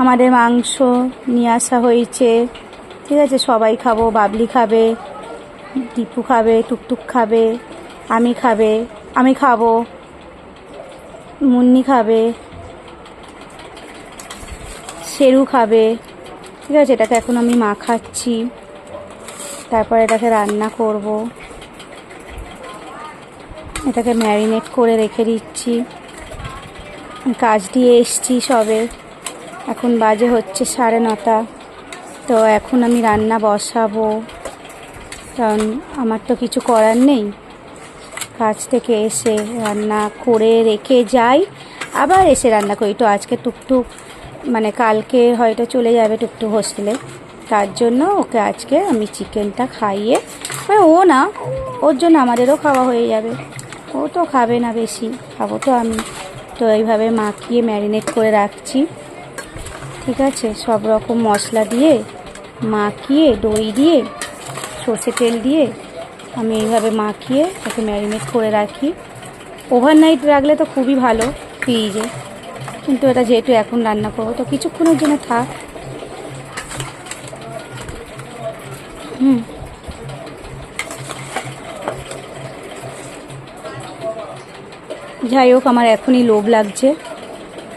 আমাদের মাংস নিয়ে আসা হয়েছে, ঠিক আছে। সবাই খাবো, বাবলি খাবে, দীপু খাবে, টুকটুক খাবে, আমি খাবো, মুন্নি খাবে, শেরু খাবে, ঠিক আছে। এটাকে এখন আমি মাখাচ্ছি, তারপর এটাকে রান্না করব। এটাকে ম্যারিনেট করে রেখে দিচ্ছি। কাজ দিয়ে এসছি সবে, এখন বাজে হচ্ছে 9:30। তো এখন আমি রান্না বসাবো, কারণ আমার তো কিছু করার নেই। কাজ থেকে এসে রান্না করে রেখে যাই, আবার এসে রান্না করি। তো আজকে টুকটুক মানে কালকে হয়তো চলে যাবে টুকটুক হোস্টেলে, তার জন্য ওকে আজকে আমি চিকেনটা খাইয়ে, মানে ও না, ওর জন্য আমাদেরও খাওয়া হয়ে যাবে। ও তো খাবে না বেশি, খাবো তো আমি। তো এইভাবে মাখিয়ে ম্যারিনেট করে রাখছি, ঠিক আছে। সব রকম মশলা দিয়ে মাখিয়ে, দই দিয়ে, সর্ষে তেল দিয়ে আমি এইভাবে মাখিয়ে তাকে ম্যারিনেট করে রাখি। ওভারনাইট রাখলে তো খুবই ভালো ফ্রিজে, কিন্তু এটা যেহেতু এখন রান্না করবো তো কিছুক্ষণের জন্য থাক। যাই হোক, আমার এখনই লোভ লাগছে,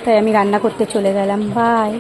তাই আমি রান্না করতে চলে গেলাম। বাই।